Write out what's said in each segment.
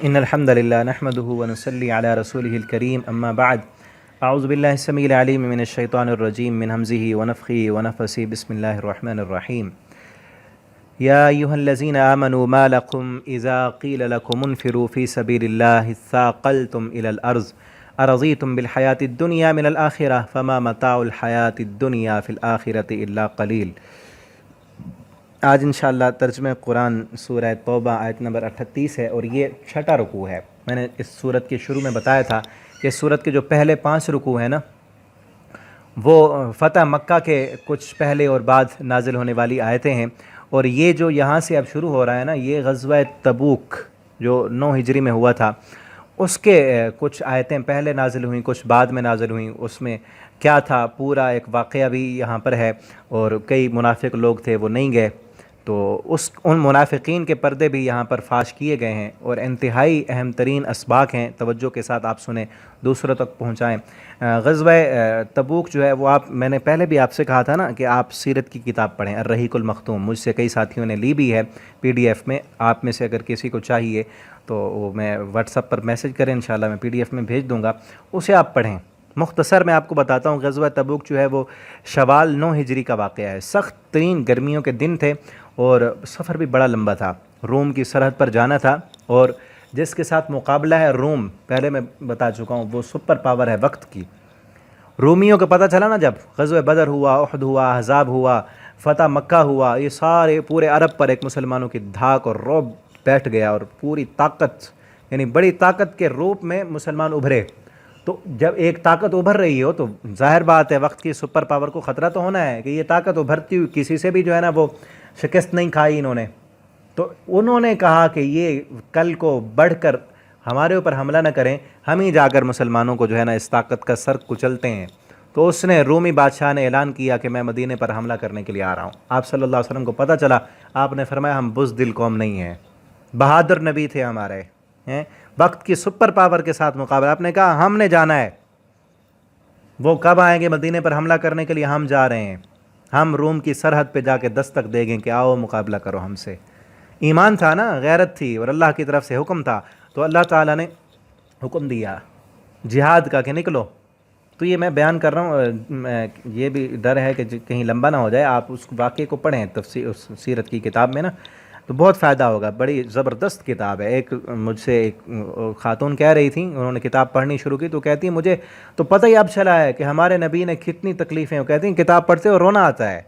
إن الحمد لله نحمده ونصلي على رسوله الكريم أما بعد أعوذ بالله السميع العليم من الشيطان الرجيم من همزه ونفخه ونفثه بسم الله الرحمن الرحيم يا أيها الذين آمنوا ما لكم إذا قيل لكم انفروا في سبيل الله ثاقلتم إلى الأرض أرضيتم بالحياة الدنيا من الآخرة فما متاع الحياة الدنيا في الآخرة إلا قليل۔ آج انشاءاللہ ترجمہ قرآن سورہ توبہ آیت نمبر 38 ہے اور یہ چھٹا رکوع ہے۔ میں نے اس سورت کے شروع میں بتایا تھا کہ اس سورت کے جو پہلے 5 رکوع ہیں نا وہ فتح مکہ کے کچھ پہلے اور بعد نازل ہونے والی آیتیں ہیں، اور یہ جو یہاں سے اب شروع ہو رہا ہے نا یہ غزوہ تبوک جو 9 ہجری میں ہوا تھا اس کے کچھ آیتیں پہلے نازل ہوئیں، کچھ بعد میں نازل ہوئیں۔ اس میں کیا تھا پورا ایک واقعہ بھی یہاں پر ہے، اور کئی منافق لوگ تھے وہ نہیں گئے، تو ان منافقین کے پردے بھی یہاں پر فاش کیے گئے ہیں، اور انتہائی اہم ترین اسباق ہیں، توجہ کے ساتھ آپ سنیں، دوسروں تک پہنچائیں۔ غزوہ تبوک جو ہے وہ میں نے پہلے بھی آپ سے کہا تھا نا کہ آپ سیرت کی کتاب پڑھیں، الرحیق المختوم، مجھ سے کئی ساتھیوں نے لی بھی ہے PDF میں، آپ میں سے اگر کسی کو چاہیے تو وہ میں واٹس ایپ پر میسج کریں، انشاءاللہ میں PDF میں بھیج دوں گا، اسے آپ پڑھیں۔ مختصر میں آپ کو بتاتا ہوں، غزوہ تبوک جو ہے وہ شوال 9 ہجری کا واقعہ ہے۔ سخت ترین گرمیوں کے دن تھے اور سفر بھی بڑا لمبا تھا، روم کی سرحد پر جانا تھا، اور جس کے ساتھ مقابلہ ہے روم، پہلے میں بتا چکا ہوں وہ سپر پاور ہے وقت کی۔ رومیوں کو پتہ چلا نا جب غزوہ بدر ہوا، احد ہوا، احزاب ہوا، فتح مکہ ہوا، یہ سارے پورے عرب پر ایک مسلمانوں کی دھاک اور رعب بیٹھ گیا، اور پوری طاقت یعنی بڑی طاقت کے روپ میں مسلمان ابھرے۔ تو جب ایک طاقت ابھر رہی ہو تو ظاہر بات ہے وقت کی سپر پاور کو خطرہ تو ہونا ہے کہ یہ طاقت ابھرتی ہوئی کسی سے بھی جو ہے نا وہ شکست نہیں کھائی انہوں نے، تو انہوں نے کہا کہ یہ کل کو بڑھ کر ہمارے اوپر حملہ نہ کریں، ہم ہی جا کر مسلمانوں کو جو ہے نا اس طاقت کا سر کچلتے ہیں۔ تو اس نے رومی بادشاہ نے اعلان کیا کہ میں مدینے پر حملہ کرنے کے لیے آ رہا ہوں۔ آپ صلی اللہ علیہ وسلم کو پتہ چلا، آپ نے فرمایا ہم بزدل قوم نہیں ہیں، بہادر نبی تھے ہمارے، وقت کی سپر پاور کے ساتھ مقابلہ۔ آپ نے کہا ہم نے جانا ہے، وہ کب آئیں گے مدینے پر حملہ کرنے کے لیے، ہم جا رہے ہیں، ہم روم کی سرحد پہ جا کے دستک دیں گے کہ آؤ مقابلہ کرو ہم سے۔ ایمان تھا نا، غیرت تھی، اور اللہ کی طرف سے حکم تھا، تو اللہ تعالیٰ نے حکم دیا جہاد کا کہ نکلو۔ تو یہ میں بیان کر رہا ہوں، یہ بھی ڈر ہے کہ کہیں لمبا نہ ہو جائے، آپ اس واقعے کو پڑھیں تفسیر اس سیرت کی کتاب میں نا تو بہت فائدہ ہوگا، بڑی زبردست کتاب ہے۔ ایک مجھ سے ایک خاتون کہہ رہی تھیں، انہوں نے کتاب پڑھنی شروع کی تو کہتی ہیں مجھے تو پتہ ہی اب چلا ہے کہ ہمارے نبی نے کتنی تکلیفیں، وہ کہتی ہیں کتاب پڑھتے ہو رونا آتا ہے،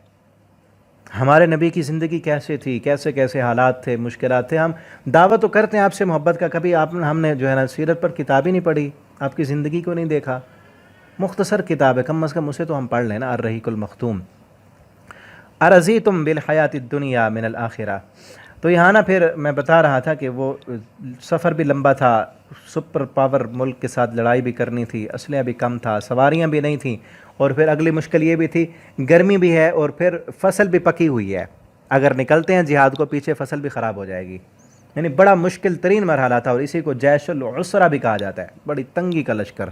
ہمارے نبی کی زندگی کیسے تھی، کیسے کیسے حالات تھے، مشکلات تھے۔ ہم دعوت تو کرتے ہیں آپ سے محبت کا، کبھی ہم نے جو ہے نا سیرت پر کتاب ہی نہیں پڑھی، آپ کی زندگی کو نہیں دیکھا۔ مختصر کتاب ہے، کم از کم اسے تو ہم پڑھ لیں نا، الرحیق المختوم۔ ارضیتم بالحیات الدنیا من الآخرہ۔ تو یہاں نا پھر میں بتا رہا تھا کہ وہ سفر بھی لمبا تھا، سپر پاور ملک کے ساتھ لڑائی بھی کرنی تھی، اسلحہ بھی کم تھا، سواریاں بھی نہیں تھیں، اور پھر اگلی مشکل یہ بھی تھی گرمی بھی ہے، اور پھر فصل بھی پکی ہوئی ہے، اگر نکلتے ہیں جہاد کو پیچھے فصل بھی خراب ہو جائے گی، یعنی بڑا مشکل ترین مرحلہ تھا، اور اسی کو جیش العسرہ بھی کہا جاتا ہے، بڑی تنگی کا لشکر۔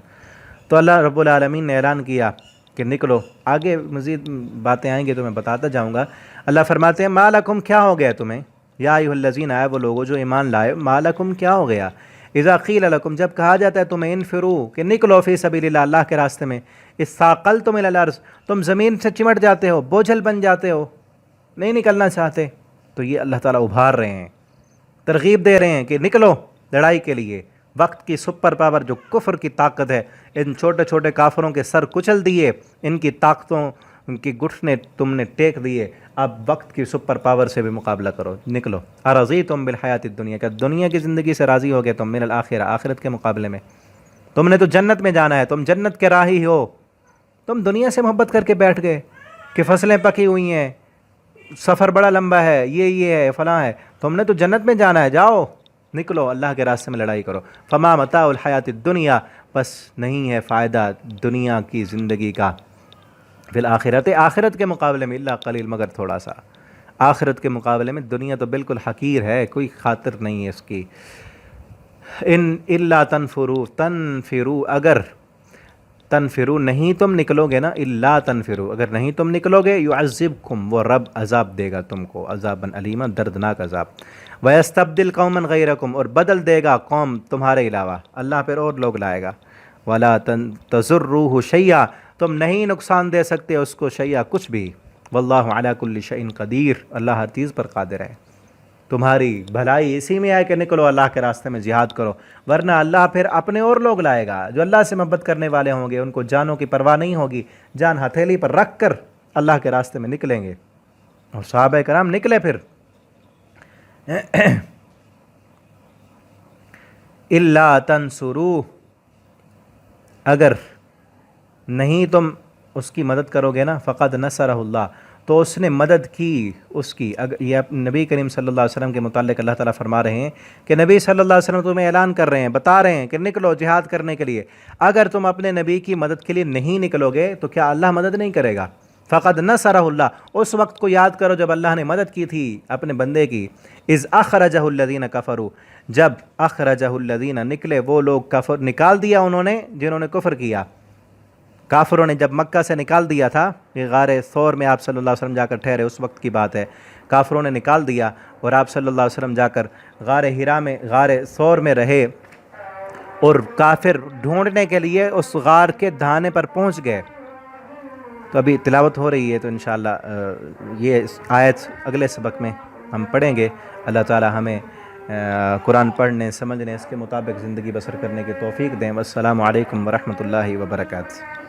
تو اللہ رب العالمین نے اعلان کیا کہ نکلو۔ آگے مزید باتیں آئیں گے تو میں بتاتا جاؤں گا۔ اللہ فرماتے ہیں ما لکم، کیا ہو گیا تمہیں، یا ایھا الذین، آئے وہ لوگوں جو ایمان لائے، ما لکم کیا ہو گیا، اذا قیل لکم، جب کہا جاتا ہے تمہیں انفروا کہ نکلو فی سبیل اللہ، اللہ کے راستے میں، اثاقلتم الی الارض، تم زمین سے چمٹ جاتے ہو، بوجھل بن جاتے ہو، نہیں نکلنا چاہتے، تو یہ اللہ تعالیٰ ابھار رہے ہیں، ترغیب دے رہے ہیں کہ نکلو لڑائی کے لیے۔ وقت کی سپر پاور جو کفر کی طاقت ہے، ان چھوٹے چھوٹے کافروں کے سر کچل دیے، ان کی طاقتوں، ان کی گھٹنے تم نے ٹیک دیے، اب وقت کی سپر پاور سے بھی مقابلہ کرو، نکلو۔ ارضیتم بالحیات الدنیا، کہ دنیا کی زندگی سے راضی ہو گئے تم، من الآخرہ، آخرت کے مقابلے میں، تم نے تو جنت میں جانا ہے، تم جنت کے راہی ہو، تم دنیا سے محبت کر کے بیٹھ گئے کہ فصلیں پکی ہوئی ہیں، سفر بڑا لمبا ہے، یہ ہے فلاں ہے، تم نے تو جنت میں جانا ہے، جاؤ نکلو اللہ کے راستے میں لڑائی کرو۔ فما متاع الحیات الدنیا، بس نہیں ہے فائدہ دنیا کی زندگی کا، فی الآخرت، آخرت کے مقابلے میں، الا قلیل، مگر تھوڑا سا، آخرت کے مقابلے میں دنیا تو بالکل حقیر ہے، کوئی خاطر نہیں ہے اس کی۔ ان الا تنفروا، اگر تنفرو نہیں تم نکلو گے نا، الا تنفرو اگر نہیں تم نکلو گے، یعذبکم وہ رب عذاب دے گا تم کو، عذابا علیما دردناک عذاب، ویستبدل قوما غیرکم اور بدل دے گا قوم تمہارے علاوہ، اللہ پھر اور لوگ لائے گا، ولا تضروہ شیئا تم نہیں نقصان دے سکتے اس کو شیئا کچھ بھی، واللہ علی کل شیء قدیر اللہ ہر چیز پر قادر ہے، تمہاری بھلائی اسی میں ہے کہ نکلو اللہ کے راستے میں جہاد کرو، ورنہ اللہ پھر اپنے اور لوگ لائے گا جو اللہ سے محبت کرنے والے ہوں گے، ان کو جانوں کی پرواہ نہیں ہوگی، جان ہتھیلی پر رکھ کر اللہ کے راستے میں نکلیں گے، اور صحابہ کرام نکلے پھر الا تنصروا اگر نہیں تم اس کی مدد کرو گے نا، فقد نصرہ اللہ تو اس نے مدد کی اس کی، یہ نبی کریم صلی اللہ علیہ وسلم کے متعلق اللہ تعالیٰ فرما رہے ہیں کہ نبی صلی اللہ علیہ وسلم تمہیں اعلان کر رہے ہیں، بتا رہے ہیں کہ نکلو جہاد کرنے کے لیے، اگر تم اپنے نبی کی مدد کے لیے نہیں نکلو گے تو کیا اللہ مدد نہیں کرے گا؟ فقد نصرہ اللہ اس وقت کو یاد کرو جب اللہ نے مدد کی تھی اپنے بندے کی، اذ اخرجہ الذین کفروا جب اخرجہ الذین نکلے وہ لوگ کفر نکال دیا انہوں نے جنہوں نے کفر کیا، کافروں نے جب مکہ سے نکال دیا تھا، یہ غار ثور میں آپ صلی اللہ علیہ وسلم جا کر ٹھہرے اس وقت کی بات ہے، کافروں نے نکال دیا اور آپ صلی اللہ علیہ وسلم جا کر غار ہرا میں غار ثور میں رہے، اور کافر ڈھونڈنے کے لیے اس غار کے دہانے پر پہنچ گئے، تو ابھی تلاوت ہو رہی ہے تو انشاءاللہ یہ آیت اگلے سبق میں ہم پڑھیں گے، اللہ تعالی ہمیں قرآن پڑھنے سمجھنے اس کے مطابق زندگی بسر کرنے کی توفیق دیں، والسلام علیکم ورحمۃ اللہ وبرکاتہ۔